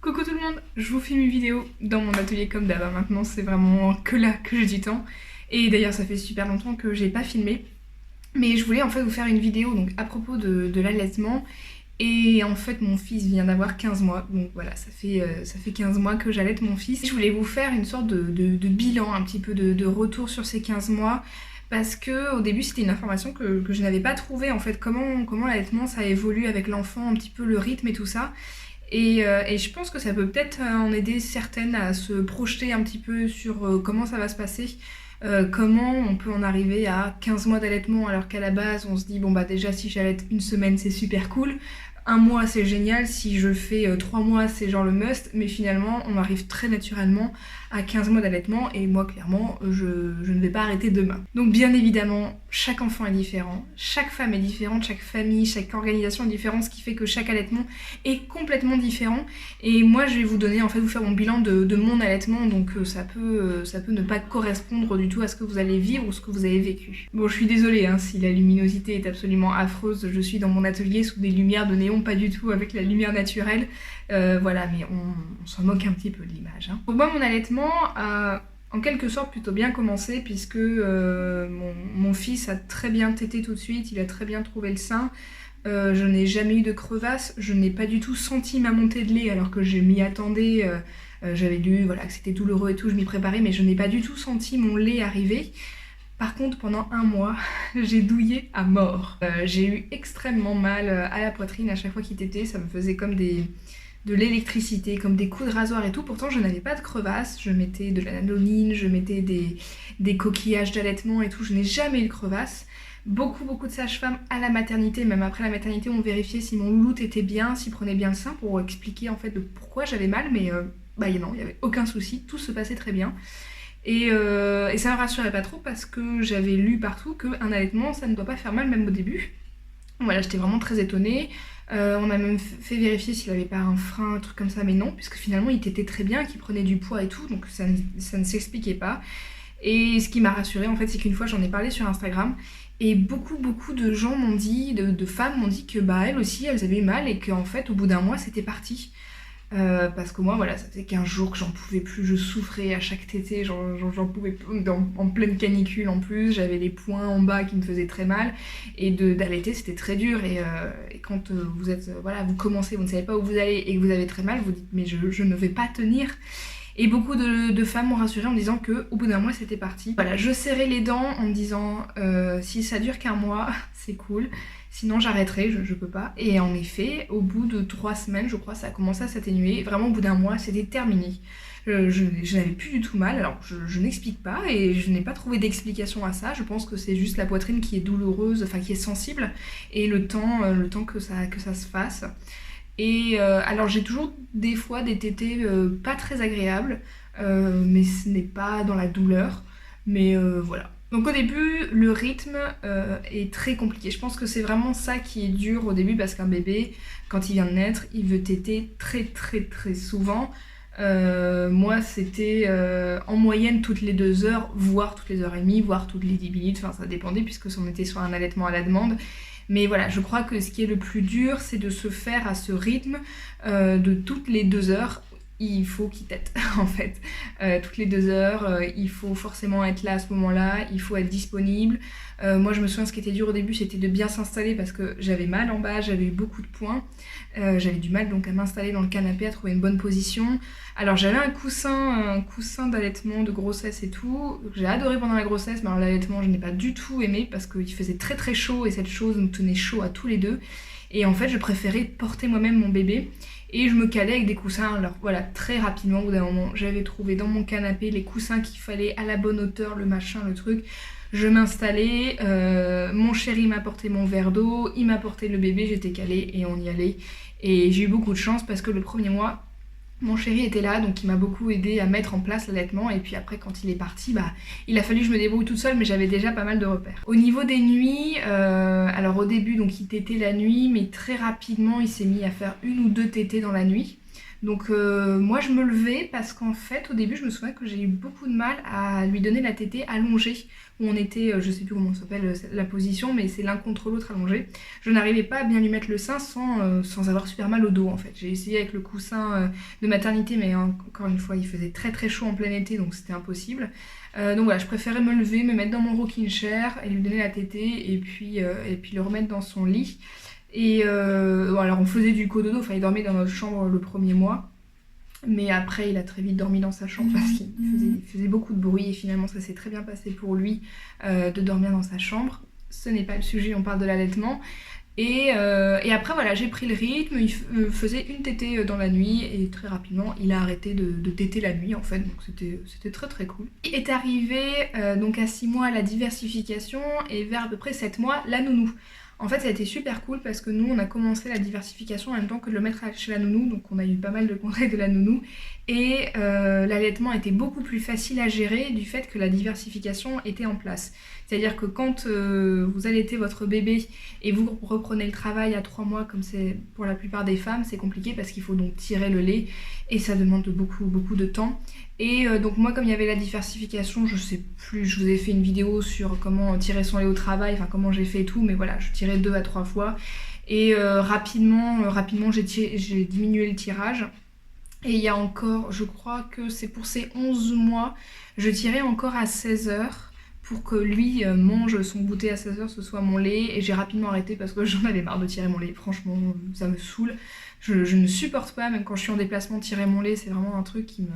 Coucou tout le monde, je vous filme une vidéo dans mon atelier comme d'hab. Maintenant c'est vraiment que là que j'ai du temps. Et d'ailleurs ça fait super longtemps que j'ai pas filmé. Mais je voulais en fait vous faire une vidéo donc à propos de l'allaitement. Et en fait mon fils vient d'avoir 15 mois. Donc voilà, ça fait 15 mois que j'allaite mon fils. Je voulais vous faire une sorte de bilan, un petit peu de retour sur ces 15 mois. Parce que au début c'était une information que je n'avais pas trouvée en fait, comment l'allaitement ça évolue avec l'enfant, un petit peu le rythme et tout ça. Et je pense que ça peut peut-être en aider certaines à se projeter un petit peu sur comment ça va se passer, comment on peut en arriver à 15 mois d'allaitement alors qu'à la base on se dit bon bah déjà si j'allaite une semaine c'est super cool, un mois c'est génial, si je fais 3 mois c'est genre le must, mais finalement on arrive très naturellement à 15 mois d'allaitement et moi clairement je ne vais pas arrêter demain. Donc bien évidemment chaque enfant est différent, chaque femme est différente, chaque famille, chaque organisation est différente, ce qui fait que chaque allaitement est complètement différent. Et moi je vais vous donner, en fait vous faire mon bilan de mon allaitement, donc ça peut ne pas correspondre du tout à ce que vous allez vivre ou ce que vous avez vécu. Bon je suis désolée hein, si la luminosité est absolument affreuse, je suis dans mon atelier sous des lumières de néon, pas du tout avec la lumière naturelle, voilà, mais on s'en moque un petit peu de l'image. Hein. Pour moi mon allaitement a en quelque sorte plutôt bien commencé puisque mon fils a très bien tété tout de suite, il a très bien trouvé le sein. Je n'ai jamais eu de crevasse, je n'ai pas du tout senti ma montée de lait alors que je m'y attendais, j'avais lu voilà, que c'était douloureux et tout, je m'y préparais, mais je n'ai pas du tout senti mon lait arriver. Par contre, pendant un mois, j'ai douillé à mort. J'ai eu extrêmement mal à la poitrine à chaque fois qu'il tétait, ça me faisait comme de l'électricité, comme des coups de rasoir et tout. Pourtant, je n'avais pas de crevasse, je mettais de la lanolin, je mettais des coquillages d'allaitement et tout, je n'ai jamais eu de crevasse. Beaucoup de sages-femmes à la maternité, même après la maternité, ont vérifié si mon louloute était bien, s'il prenait bien le sein pour expliquer en fait de pourquoi j'avais mal, mais non, il n'y avait aucun souci, tout se passait très bien. Et ça me rassurait pas trop parce que j'avais lu partout qu'un allaitement ça ne doit pas faire mal même au début. Voilà, j'étais vraiment très étonnée. On a même fait vérifier s'il avait pas un frein, un truc comme ça, mais non, puisque finalement il tétait très bien, qu'il prenait du poids et tout, donc ça ne s'expliquait pas. Et ce qui m'a rassurée en fait, c'est qu'une fois j'en ai parlé sur Instagram, et beaucoup de gens m'ont dit, de femmes m'ont dit que bah elles aussi elles avaient eu mal et qu'en fait au bout d'un mois c'était parti. Parce que moi voilà, ça faisait 15 jours que j'en pouvais plus, je souffrais à chaque tétée, j'en pouvais plus, en pleine canicule en plus, j'avais les poings en bas qui me faisaient très mal, et d'allaiter c'était très dur, et quand vous êtes, voilà, vous commencez, vous ne savez pas où vous allez et que vous avez très mal, vous dites mais je ne vais pas tenir. Et beaucoup de femmes m'ont rassurée en me disant qu'au bout d'un mois c'était parti. Voilà, je serrais les dents en me disant si ça dure qu'un mois, c'est cool. Sinon j'arrêterai, je peux pas. Et en effet, au bout de 3 semaines, je crois, ça a commencé à s'atténuer. Vraiment au bout d'un mois, c'était terminé. Je n'avais plus du tout mal, alors je n'explique pas et je n'ai pas trouvé d'explication à ça. Je pense que c'est juste la poitrine qui est douloureuse, enfin qui est sensible, et le temps que ça se fasse. Et alors j'ai toujours des fois des tétées pas très agréables, mais ce n'est pas dans la douleur, mais voilà. Donc au début, le rythme est très compliqué. Je pense que c'est vraiment ça qui est dur au début parce qu'un bébé, quand il vient de naître, il veut téter très souvent. Moi, c'était en moyenne toutes les 2 heures, voire toutes les heures et demie, voire toutes les 10 minutes. Enfin, ça dépendait puisque on était sur un allaitement à la demande. Mais voilà, je crois que ce qui est le plus dur, c'est de se faire à ce rythme de toutes les 2 heures. Il faut qu'il tète en fait. Toutes les 2 heures, il faut forcément être là à ce moment-là, il faut être disponible. Moi je me souviens ce qui était dur au début c'était de bien s'installer parce que j'avais mal en bas, j'avais eu beaucoup de points. J'avais du mal donc à m'installer dans le canapé, à trouver une bonne position. Alors j'avais un coussin d'allaitement, de grossesse et tout. J'ai adoré pendant la grossesse, mais alors l'allaitement je n'ai pas du tout aimé parce qu'il faisait très chaud et cette chose nous tenait chaud à tous les deux. Et en fait je préférais porter moi-même mon bébé. Et je me calais avec des coussins, alors voilà, très rapidement, au bout d'un moment, j'avais trouvé dans mon canapé les coussins qu'il fallait à la bonne hauteur, le machin, le truc. Je m'installais, mon chéri m'apportait mon verre d'eau, il m'apportait le bébé, j'étais calée et on y allait. Et j'ai eu beaucoup de chance parce que le premier mois, mon chéri était là, donc il m'a beaucoup aidé à mettre en place l'allaitement. Et puis après, quand il est parti, bah, il a fallu que je me débrouille toute seule, mais j'avais déjà pas mal de repères. Au niveau des nuits, alors au début, donc il tétait la nuit, mais très rapidement, il s'est mis à faire 1 ou 2 tétées dans la nuit. Donc moi je me levais parce qu'en fait au début je me souviens que j'ai eu beaucoup de mal à lui donner la tétée allongée, où on était, je sais plus comment ça s'appelle la position, mais c'est l'un contre l'autre allongé. Je n'arrivais pas à bien lui mettre le sein sans avoir super mal au dos en fait. J'ai essayé avec le coussin de maternité, mais encore une fois il faisait très très chaud en plein été, donc c'était impossible. Donc voilà, je préférais me lever, me mettre dans mon rocking chair et lui donner la tétée et puis le remettre dans son lit. Et bon, alors on faisait du cododo, enfin il dormait dans notre chambre le premier mois. Mais après, il a très vite dormi dans sa chambre parce qu'il faisait beaucoup de bruit et finalement, ça s'est très bien passé pour lui de dormir dans sa chambre. Ce n'est pas le sujet, on parle de l'allaitement. Et après, voilà, j'ai pris le rythme, il faisait une tétée dans la nuit et très rapidement, il a arrêté de téter la nuit en fait, donc c'était très très cool. Il est arrivé donc à 6 mois la diversification et vers à peu près 7 mois la nounou. En fait, ça a été super cool parce que nous, on a commencé la diversification en même temps que de le mettre chez la nounou, donc on a eu pas mal de conseils de la nounou. Et l'allaitement était beaucoup plus facile à gérer du fait que la diversification était en place. C'est-à-dire que quand vous allaitez votre bébé et vous reprenez le travail à 3 mois, comme c'est pour la plupart des femmes, c'est compliqué parce qu'il faut donc tirer le lait et ça demande beaucoup de temps. Et donc moi, comme il y avait la diversification, je sais plus, je vous ai fait une vidéo sur comment tirer son lait au travail, enfin comment j'ai fait et tout, mais voilà, je tirais 2 à 3 fois. Et rapidement j'ai diminué le tirage. Et il y a encore, je crois que c'est pour ces 11 mois, je tirais encore à 16 heures pour que lui mange son goûter à 16 heures, ce soit mon lait. Et j'ai rapidement arrêté parce que j'en avais marre de tirer mon lait. Franchement, ça me saoule. Je ne supporte pas, même quand je suis en déplacement, tirer mon lait. C'est vraiment un truc qui me...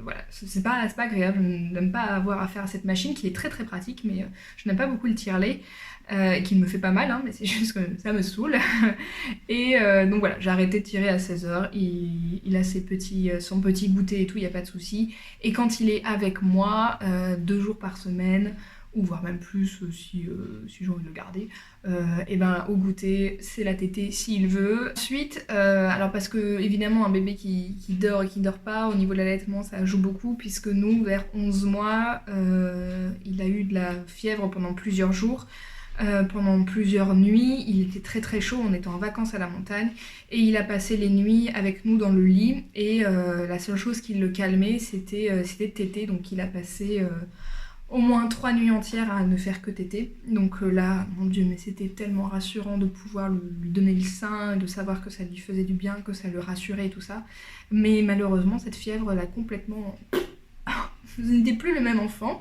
Voilà, c'est pas agréable. Je n'aime pas avoir affaire à cette machine qui est très très pratique, mais je n'aime pas beaucoup le tire-lait. Qui me fait pas mal, hein, mais c'est juste que ça me saoule. Et donc voilà, j'ai arrêté de tirer à 16 heures. Il a son petit goûter et tout, il n'y a pas de souci. Et quand il est avec moi, 2 jours par semaine, ou voire même plus si j'ai envie de le garder, et ben au goûter, c'est la tétée s'il veut. Ensuite, alors parce que évidemment un bébé qui dort et qui dort pas, au niveau de l'allaitement ça joue beaucoup, puisque nous, vers 11 mois, il a eu de la fièvre pendant plusieurs jours. Pendant plusieurs nuits, il était très très chaud, on était en vacances à la montagne et il a passé les nuits avec nous dans le lit et la seule chose qui le calmait c'était de téter, donc il a passé au moins 3 nuits entières à ne faire que téter. Donc là, mon Dieu, mais c'était tellement rassurant de pouvoir lui donner le sein, de savoir que ça lui faisait du bien, que ça le rassurait et tout ça. Mais malheureusement, cette fièvre l'a complètement... Ce n'était plus le même enfant.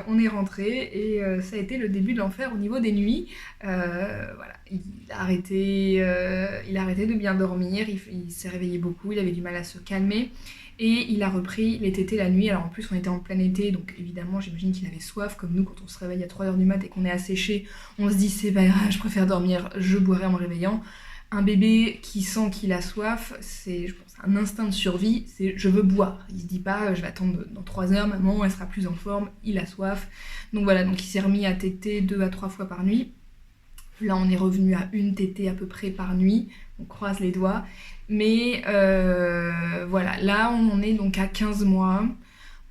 On est rentré et ça a été le début de l'enfer au niveau des nuits. Voilà, il a arrêté de bien dormir, il s'est réveillé beaucoup, il avait du mal à se calmer et il a repris les tétés la nuit. Alors en plus on était en plein été, donc évidemment j'imagine qu'il avait soif, comme nous quand on se réveille à 3 h du mat et qu'on est asséché, on se dit c'est pas grave, je préfère dormir, je boirai en me réveillant. Un bébé qui sent qu'il a soif, c'est, je pense, un instinct de survie, c'est je veux boire. Il se dit pas je vais attendre dans 3 heures, maman elle sera plus en forme, il a soif. Donc voilà, donc il s'est remis à téter 2 à 3 fois par nuit. Là on est revenu à une tétée à peu près par nuit, on croise les doigts. Mais voilà, là on en est donc à 15 mois.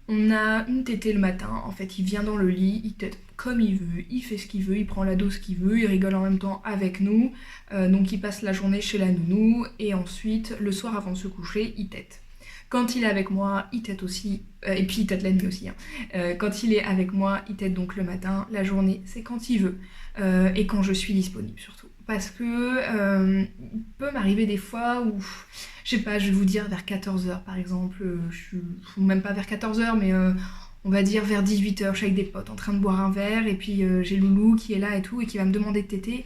On a une tétée le matin, en fait il vient dans le lit, il tète comme il veut, il fait ce qu'il veut, il prend la dose qu'il veut, il rigole en même temps avec nous, donc il passe la journée chez la nounou, et ensuite le soir avant de se coucher, il tète. Quand il est avec moi, il tète aussi, et puis il tète la nuit aussi, hein. Quand il est avec moi, il tète donc le matin, la journée c'est quand il veut, et quand je suis disponible surtout. Parce que il peut m'arriver des fois où, je sais pas, je vais vous dire vers 14 h par exemple, ou même pas vers 14 h, mais on va dire vers 18 h, je suis avec des potes en train de boire un verre, et puis j'ai Loulou qui est là et tout, et qui va me demander de téter,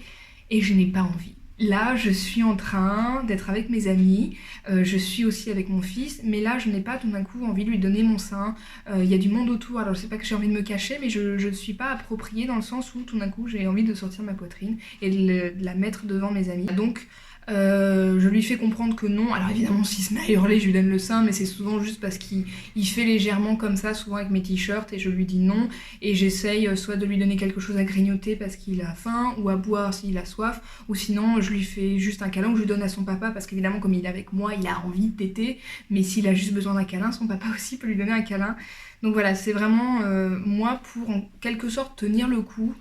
et je n'ai pas envie. Là, je suis en train d'être avec mes amis, je suis aussi avec mon fils, mais là, je n'ai pas tout d'un coup envie de lui donner mon sein. Il y a du monde autour, alors je sais pas que j'ai envie de me cacher, mais je ne suis pas appropriée dans le sens où tout d'un coup, j'ai envie de sortir ma poitrine et de la mettre devant mes amis. Donc, je lui fais comprendre que non. Alors évidemment s'il se met à hurler je lui donne le sein, mais c'est souvent juste parce qu'il fait légèrement comme ça, souvent avec mes t-shirts, et je lui dis non, et j'essaye soit de lui donner quelque chose à grignoter parce qu'il a faim, ou à boire s'il a soif, ou sinon je lui fais juste un câlin, ou je lui donne à son papa parce qu'évidemment comme il est avec moi il a envie de téter, mais s'il a juste besoin d'un câlin, son papa aussi peut lui donner un câlin. Donc voilà, c'est vraiment moi pour en quelque sorte tenir le coup.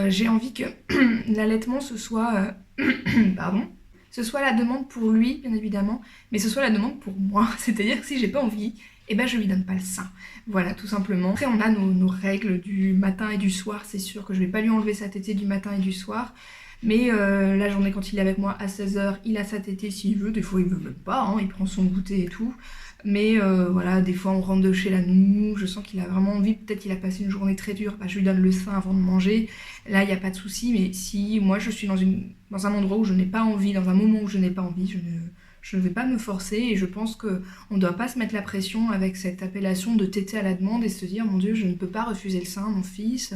J'ai envie que l'allaitement ce soit pardon, ce soit la demande pour lui, bien évidemment, mais ce soit la demande pour moi. C'est-à-dire que si j'ai pas envie, eh ben je lui donne pas le sein. Voilà, tout simplement. Après, on a nos règles du matin et du soir. C'est sûr que je vais pas lui enlever sa tétée du matin et du soir. Mais la journée, quand il est avec moi à 16h, il a sa tétée s'il veut. Des fois, il veut même pas, hein, il prend son goûter et tout. Mais voilà, des fois, on rentre de chez la nounou. Je sens qu'il a vraiment envie. Peut-être qu'il a passé une journée très dure. Bah, je lui donne le sein avant de manger. Là, il n'y a pas de souci. Mais si moi, je suis dans un endroit où je n'ai pas envie, dans un moment où je n'ai pas envie, je ne vais pas me forcer. Et je pense qu'on ne doit pas se mettre la pression avec cette appellation de tétée à la demande et se dire, mon Dieu, je ne peux pas refuser le sein à mon fils.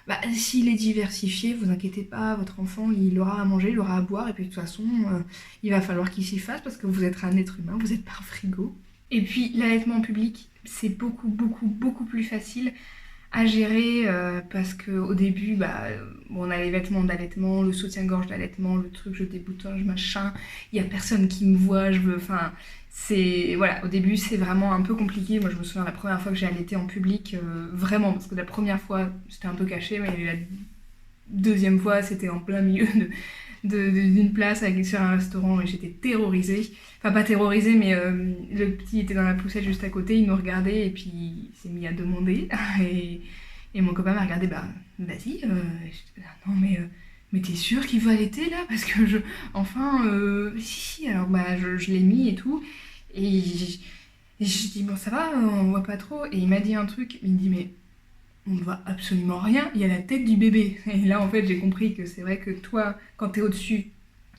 Bah, s'il est diversifié, vous inquiétez pas, votre enfant il aura à manger, il aura à boire, et puis de toute façon, il va falloir qu'il s'y fasse parce que vous êtes un être humain, vous n'êtes pas un frigo. Et puis l'allaitement en public, c'est beaucoup plus facile à gérer parce qu'au début, bon, on a les vêtements d'allaitement, le soutien-gorge d'allaitement, le truc, je déboutonne, machin, il y a personne qui me voit, enfin, voilà, au début c'est vraiment un peu compliqué. Moi je me souviens la première fois que j'ai allaité en public, vraiment, parce que la première fois c'était un peu caché, mais la deuxième fois c'était en plein milieu d'une place sur un restaurant et j'étais terrorisée. Enfin pas terrorisée, mais le petit était dans la poussette juste à côté, il nous regardait et puis il s'est mis à demander et mon copain m'a regardé, vas-y, j'étais là, non mais t'es sûre qu'il veut allaiter là? Parce que si, alors je l'ai mis et tout et je dis bon ça va, on voit pas trop, et il m'a dit un truc, il me dit mais on ne voit absolument rien, il y a la tête du bébé. Et là, en fait, j'ai compris que c'est vrai que toi, quand t'es au-dessus,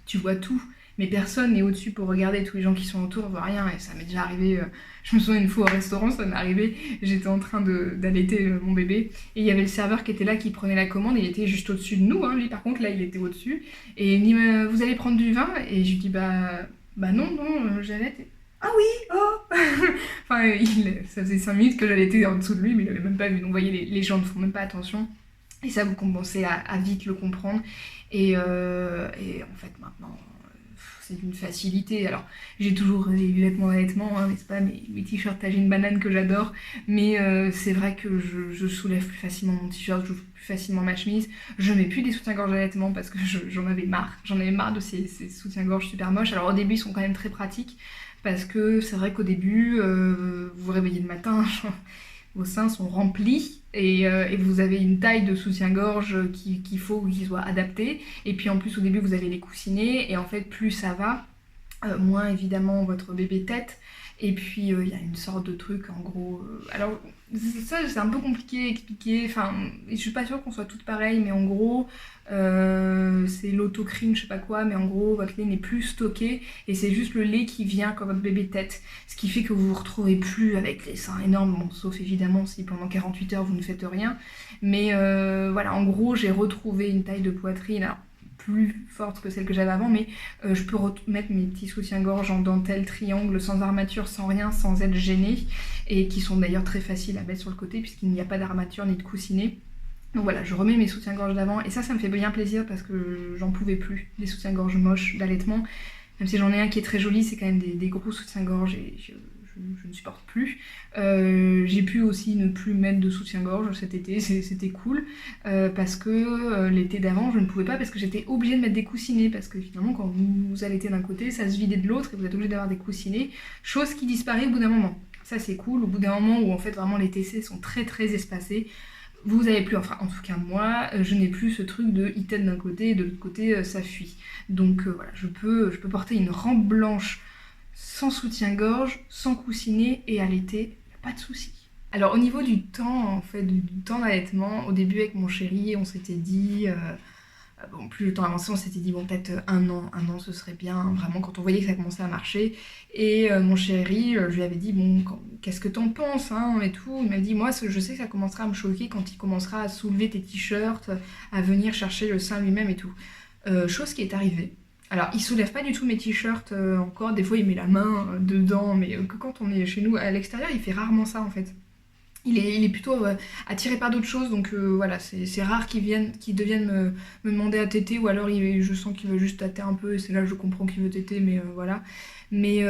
tu vois tout, mais personne n'est au-dessus pour regarder, tous les gens qui sont autour ne voient rien, et ça m'est déjà arrivé, je me souviens une fois au restaurant, ça m'est arrivé, j'étais en train d'allaiter mon bébé, et il y avait le serveur qui était là, qui prenait la commande, et il était juste au-dessus de nous, hein, lui par contre, là, il était au-dessus, et il me dit, vous allez prendre du vin? Et je lui dis, non, j'allaite. Ah oui, oh enfin, ça faisait 5 minutes que j'allaitais en dessous de lui, mais il n'avait même pas vu. Donc, vous voyez, les gens ne font même pas attention. Et ça, vous commencez à vite le comprendre. Et en fait, maintenant, c'est d'une facilité. Alors, j'ai toujours les vêtements d'allaitement, hein, n'est-ce pas, mes t-shirts tagine banane que j'adore. Mais c'est vrai que je soulève plus facilement mon t-shirt, j'ouvre plus facilement ma chemise. Je mets plus des soutiens-gorge d'allaitement parce que j'en avais marre. J'en avais marre de ces soutiens-gorge super moches. Alors, au début, ils sont quand même très pratiques. Parce que c'est vrai qu'au début, vous vous réveillez le matin, vos seins sont remplis et vous avez une taille de soutien-gorge qu'il faut qu'il soit adapté. Et puis en plus au début vous avez les coussinets et en fait plus ça va, moins évidemment votre bébé tète. Et puis il y a une sorte de truc en gros. Alors ça c'est un peu compliqué à expliquer. Enfin, je suis pas sûre qu'on soit toutes pareilles, mais en gros c'est l'autocrine, je sais pas quoi, mais en gros votre lait n'est plus stocké et c'est juste le lait qui vient quand votre bébé tète. Ce qui fait que vous vous retrouvez plus avec les seins énormes, bon, sauf évidemment si pendant 48 heures vous ne faites rien. Mais voilà, en gros j'ai retrouvé une taille de poitrine. Alors, plus forte que celle que j'avais avant, mais je peux mettre mes petits soutiens-gorge en dentelle triangle, sans armature, sans rien, sans être gênée, et qui sont d'ailleurs très faciles à mettre sur le côté puisqu'il n'y a pas d'armature ni de coussinet. Donc voilà, je remets mes soutiens-gorge d'avant, et ça me fait bien plaisir parce que j'en pouvais plus des soutiens-gorge moches d'allaitement. Même si j'en ai un qui est très joli, c'est quand même des gros soutiens-gorge et je ne supporte plus. J'ai pu aussi ne plus mettre de soutien-gorge cet été, c'était cool, parce que l'été d'avant je ne pouvais pas parce que j'étais obligée de mettre des coussinets, parce que finalement quand vous allaitez d'un côté, ça se vidait de l'autre et vous êtes obligé d'avoir des coussinets, chose qui disparaît au bout d'un moment. Ça c'est cool, au bout d'un moment où en fait vraiment les TC sont très très espacés, vous avez plus, enfin en tout cas moi, je n'ai plus ce truc de il tète d'un côté et de l'autre côté ça fuit. Donc voilà, je peux porter une rampe blanche sans soutien-gorge, sans coussinet et allaiter, pas de souci. Alors au niveau du temps, en fait, du temps d'allaitement, au début avec mon chéri, on s'était dit, bon, plus le temps avançait, on s'était dit bon peut-être un an ce serait bien, vraiment quand on voyait que ça commençait à marcher. Et mon chéri, je lui avais dit bon qu'est-ce que t'en penses hein, et tout. Il m'a dit moi je sais que ça commencera à me choquer quand il commencera à soulever tes t-shirts, à venir chercher le sein lui-même et tout. Chose qui est arrivée. Alors, il soulève pas du tout mes t-shirts encore, des fois il met la main dedans, mais que quand on est chez nous à l'extérieur, il fait rarement ça en fait. Il est plutôt attiré par d'autres choses, donc voilà, c'est rare qu'il devienne me demander à téter, ou alors je sens qu'il veut juste tâter un peu, et c'est là que je comprends qu'il veut téter, mais voilà. mais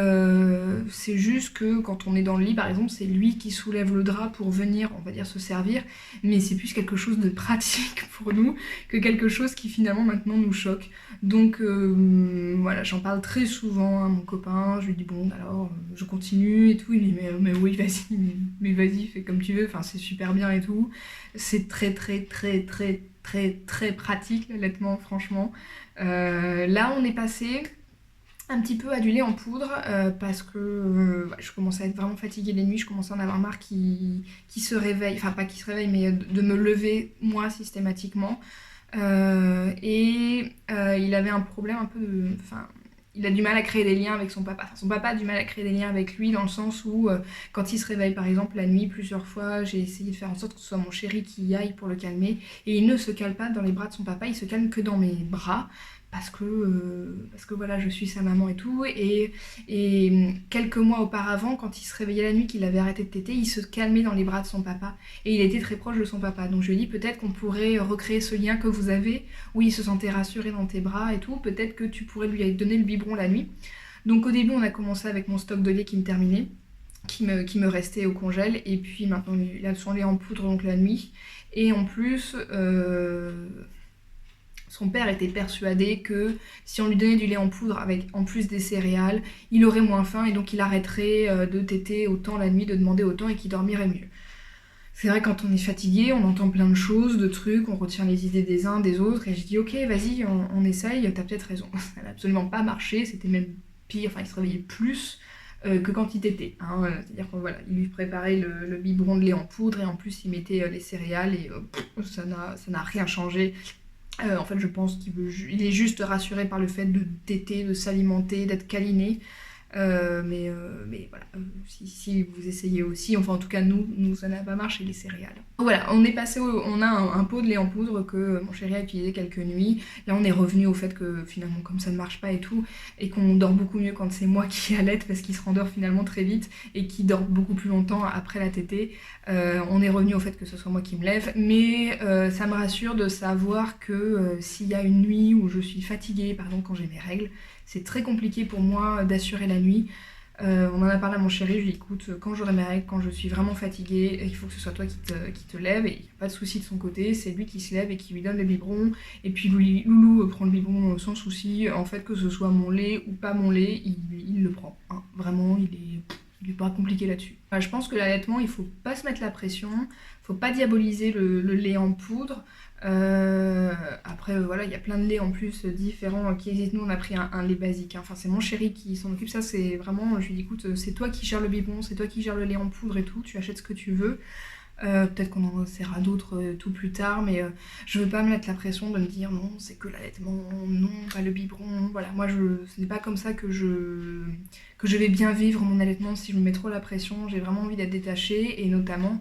c'est juste que quand on est dans le lit par exemple, c'est lui qui soulève le drap pour venir, on va dire, se servir, mais c'est plus quelque chose de pratique pour nous que quelque chose qui finalement maintenant nous choque. Donc voilà, j'en parle très souvent à mon copain, je lui dis bon alors je continue et tout, il me dit mais oui vas-y, mais vas-y fais comme tu veux, enfin c'est super bien et tout. C'est très très très très très très pratique l'allaitement franchement. Là on est passé un petit peu à du lait en poudre parce que ouais, je commençais à être vraiment fatiguée les nuits, je commençais à en avoir marre qui se réveille, enfin pas qui se réveille mais de me lever moi systématiquement. Il avait un problème un peu de... Enfin, il a du mal à créer des liens avec son papa. Enfin, son papa a du mal à créer des liens avec lui dans le sens où quand il se réveille par exemple la nuit plusieurs fois, j'ai essayé de faire en sorte que ce soit mon chéri qui y aille pour le calmer et il ne se calme pas dans les bras de son papa, il se calme que dans mes bras parce que voilà je suis sa maman et tout et quelques mois auparavant quand il se réveillait la nuit qu'il avait arrêté de téter, il se calmait dans les bras de son papa et il était très proche de son papa. Donc je lui ai dit peut-être qu'on pourrait recréer ce lien que vous avez où il se sentait rassuré dans tes bras et tout, peut-être que tu pourrais lui donner le biberon la nuit. Donc au début on a commencé avec mon stock de lait qui me terminait, qui me restait au congèle, et puis maintenant il a son lait en poudre donc la nuit. Et en plus, son père était persuadé que si on lui donnait du lait en poudre avec en plus des céréales, il aurait moins faim et donc il arrêterait de téter autant la nuit, de demander autant et qu'il dormirait mieux. C'est vrai, quand on est fatigué, on entend plein de choses, de trucs, on retient les idées des uns, des autres, et je dis ok, vas-y, on essaye, t'as peut-être raison. Ça n'a absolument pas marché, c'était même pire, enfin il se réveillait plus que quand il tétait. Hein. C'est-à-dire qu'il voilà, lui préparait le biberon de lait en poudre et en plus il mettait les céréales et ça n'a rien changé. En fait, je pense il est juste rassuré par le fait de téter, de s'alimenter, d'être câliné. Mais voilà, si vous essayez aussi, enfin en tout cas nous ça n'a pas marché les céréales. Voilà, on a un pot de lait en poudre que mon chéri a utilisé quelques nuits. Là on est revenu au fait que finalement comme ça ne marche pas et tout, et qu'on dort beaucoup mieux quand c'est moi qui allaite parce qu'il se rendort finalement très vite et qu'il dort beaucoup plus longtemps après la tétée. On est revenu au fait que ce soit moi qui me lève, mais ça me rassure de savoir que s'il y a une nuit où je suis fatiguée, par exemple quand j'ai mes règles, c'est très compliqué pour moi d'assurer la nuit. On en a parlé à mon chéri, je lui ai dit écoute, quand j'aurai mes règles, quand je suis vraiment fatiguée, il faut que ce soit toi qui te lève, et il n'y a pas de souci de son côté, c'est lui qui se lève et qui lui donne le biberon, et puis Loulou prend le biberon sans souci, en fait que ce soit mon lait ou pas mon lait, il le prend. Hein. Vraiment, il est pas compliqué là-dessus. Je pense que l'allaitement, il faut pas se mettre la pression, faut pas diaboliser le lait en poudre. Après voilà, il y a plein de laits en plus différents qui existent. Nous on a pris un lait basique, hein. Enfin c'est mon chéri qui s'en occupe, ça c'est vraiment, je lui dis écoute c'est toi qui gères le biberon, c'est toi qui gères le lait en poudre et tout, tu achètes ce que tu veux. Peut-être qu'on en essaiera d'autres tout plus tard, mais je veux pas me mettre la pression de me dire non c'est que l'allaitement, non pas le biberon, voilà, moi ce n'est pas comme ça que je vais bien vivre mon allaitement si je me mets trop la pression. J'ai vraiment envie d'être détachée et notamment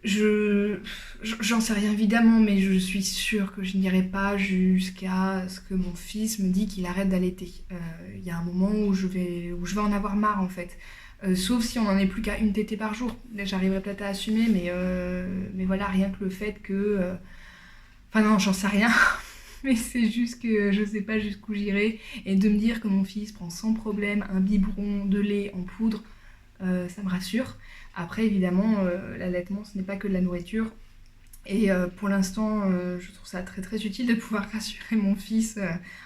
j'en sais rien évidemment, mais je suis sûre que je n'irai pas jusqu'à ce que mon fils me dise qu'il arrête d'allaiter. Il y a un moment où je vais en avoir marre en fait. Sauf si on n'en est plus qu'à une tétée par jour. J'arriverai peut-être à assumer, mais voilà, rien que le fait que... Enfin non, j'en sais rien, mais c'est juste que je sais pas jusqu'où j'irai. Et de me dire que mon fils prend sans problème un biberon de lait en poudre, ça me rassure. Après, évidemment, l'allaitement, ce n'est pas que de la nourriture. Et pour l'instant, je trouve ça très très utile de pouvoir rassurer mon fils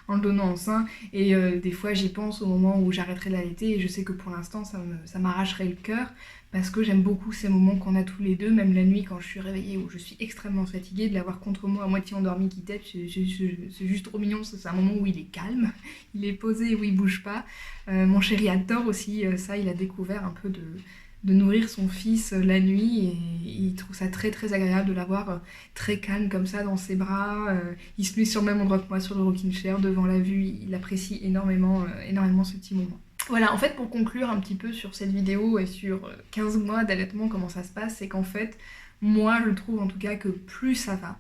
en le donnant en sein. Et des fois, j'y pense au moment où j'arrêterai de l'allaiter. Et je sais que pour l'instant, ça m'arracherait le cœur. Parce que j'aime beaucoup ces moments qu'on a tous les deux, même la nuit quand je suis réveillée, où je suis extrêmement fatiguée, de l'avoir contre moi à moitié endormi qui tète, c'est juste trop mignon. C'est un moment où il est calme, il est posé, où il bouge pas. Mon chéri adore aussi ça, il a découvert un peu de nourrir son fils la nuit et il trouve ça très très agréable de l'avoir très calme comme ça dans ses bras. Il se met sur le même endroit que moi sur le rocking chair devant la vue, il apprécie énormément, énormément ce petit moment. Voilà, en fait pour conclure un petit peu sur cette vidéo et sur 15 mois d'allaitement, comment ça se passe, c'est qu'en fait moi je trouve en tout cas que plus ça va,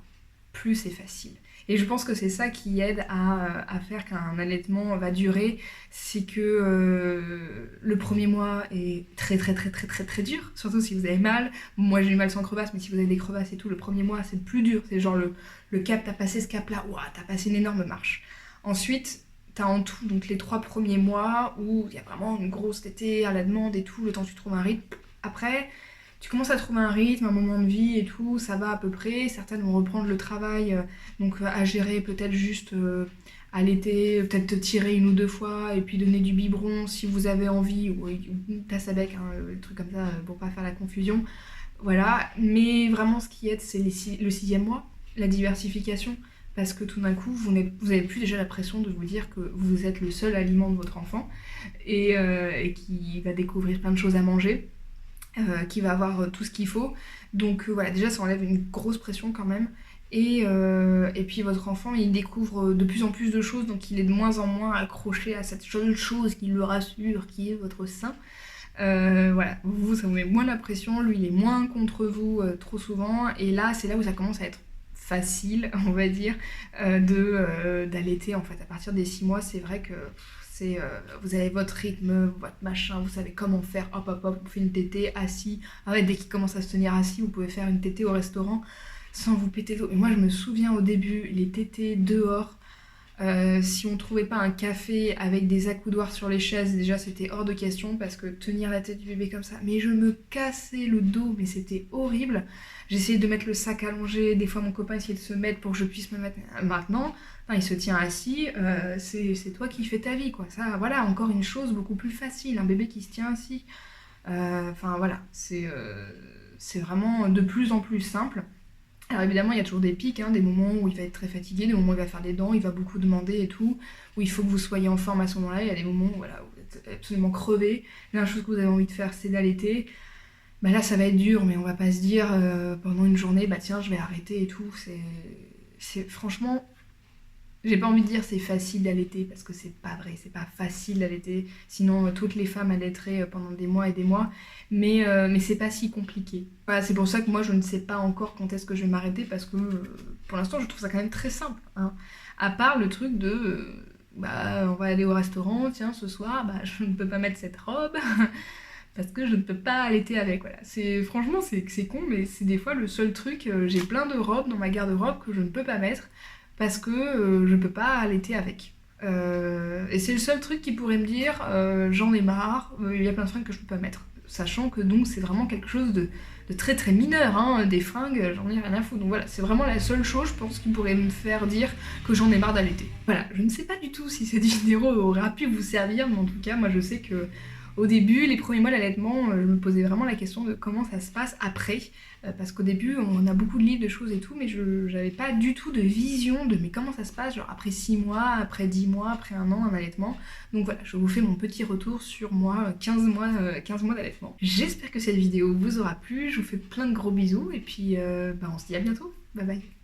plus c'est facile. Et je pense que c'est ça qui aide à faire qu'un allaitement va durer, c'est que le premier mois est très très très très très très dur, surtout si vous avez mal. Moi j'ai eu mal sans crevasse, mais si vous avez des crevasses et tout, le premier mois c'est le plus dur, c'est genre le cap, t'as passé ce cap là, ouah, t'as passé une énorme marche. Ensuite, t'as en tout donc les 3 premiers mois où il y a vraiment une grosse tétée à la demande et tout, le temps que tu trouves un rythme. Après, tu commences à trouver un rythme, un moment de vie et tout, ça va à peu près. Certaines vont reprendre le travail, donc à gérer peut-être juste à l'été, peut-être te tirer 1 ou 2 fois et puis donner du biberon si vous avez envie, ou une tasse à bec, hein, des trucs comme ça pour pas faire la confusion. Voilà, mais vraiment ce qui aide c'est le 6e mois, la diversification. Parce que tout d'un coup, vous n'avez plus déjà la pression de vous dire que vous êtes le seul aliment de votre enfant et qui va découvrir plein de choses à manger, qui va avoir tout ce qu'il faut. Donc voilà, déjà ça enlève une grosse pression quand même. Et puis votre enfant, il découvre de plus en plus de choses, donc il est de moins en moins accroché à cette seule chose qui le rassure, qui est votre sein. Voilà, vous, ça vous met moins la pression, lui, il est moins contre vous trop souvent, et là, c'est là où ça commence à être facile, on va dire, d'allaiter en fait. À partir des 6 mois, c'est vrai que vous avez votre rythme, votre machin, vous savez comment faire, hop hop hop, vous faites une tétée assis. Ah ouais, dès qu'il commence à se tenir assis, vous pouvez faire une tétée au restaurant sans vous péter l'eau. Et moi, je me souviens au début, les tétées dehors, si on trouvait pas un café avec des accoudoirs sur les chaises, déjà c'était hors de question parce que tenir la tête du bébé comme ça, mais je me cassais le dos, mais c'était horrible. J'essayais de mettre le sac allongé, des fois mon copain essayait de se mettre pour que je puisse me mettre. Maintenant, il se tient assis, c'est toi qui fais ta vie, quoi. Ça, voilà, encore une chose beaucoup plus facile, un bébé qui se tient assis. Enfin voilà, c'est vraiment de plus en plus simple. Alors évidemment, il y a toujours des pics, hein, des moments où il va être très fatigué, des moments où il va faire des dents, il va beaucoup demander et tout, où il faut que vous soyez en forme à ce moment-là. Il y a des moments où, voilà, où vous êtes absolument crevé. La dernière chose que vous avez envie de faire, c'est d'allaiter. Bah là, ça va être dur, mais on va pas se dire pendant une journée, bah tiens, je vais arrêter et tout. Franchement, j'ai pas envie de dire c'est facile d'allaiter parce que c'est pas vrai, c'est pas facile d'allaiter. Sinon, toutes les femmes allaiteraient pendant des mois et des mois. Mais c'est pas si compliqué. Voilà, c'est pour ça que moi je ne sais pas encore quand est-ce que je vais m'arrêter parce que pour l'instant je trouve ça quand même très simple, hein. À part le truc de bah on va aller au restaurant, tiens ce soir, bah je ne peux pas mettre cette robe parce que je ne peux pas allaiter avec. Voilà. Franchement c'est con, mais c'est des fois le seul truc. J'ai plein de robes dans ma garde-robe que je ne peux pas mettre parce que je peux pas allaiter avec. Et c'est le seul truc qui pourrait me dire j'en ai marre, il y a plein de fringues que je peux pas mettre. Sachant que donc c'est vraiment quelque chose de très très mineur, hein, des fringues, j'en ai rien à foutre. Donc voilà, c'est vraiment la seule chose, je pense, qui pourrait me faire dire que j'en ai marre d'allaiter. Voilà, je ne sais pas du tout si cette vidéo aura pu vous servir, mais en tout cas, moi je sais que au début, les premiers mois d'allaitement, je me posais vraiment la question de comment ça se passe après. Parce qu'au début, on a beaucoup de livres, de choses et tout, mais je n'avais pas du tout de vision de mais comment ça se passe, genre après 6 mois, après 10 mois, après 1 an, un allaitement. Donc voilà, je vous fais mon petit retour sur moi, 15 mois d'allaitement. J'espère que cette vidéo vous aura plu, je vous fais plein de gros bisous, et puis on se dit à bientôt, bye bye.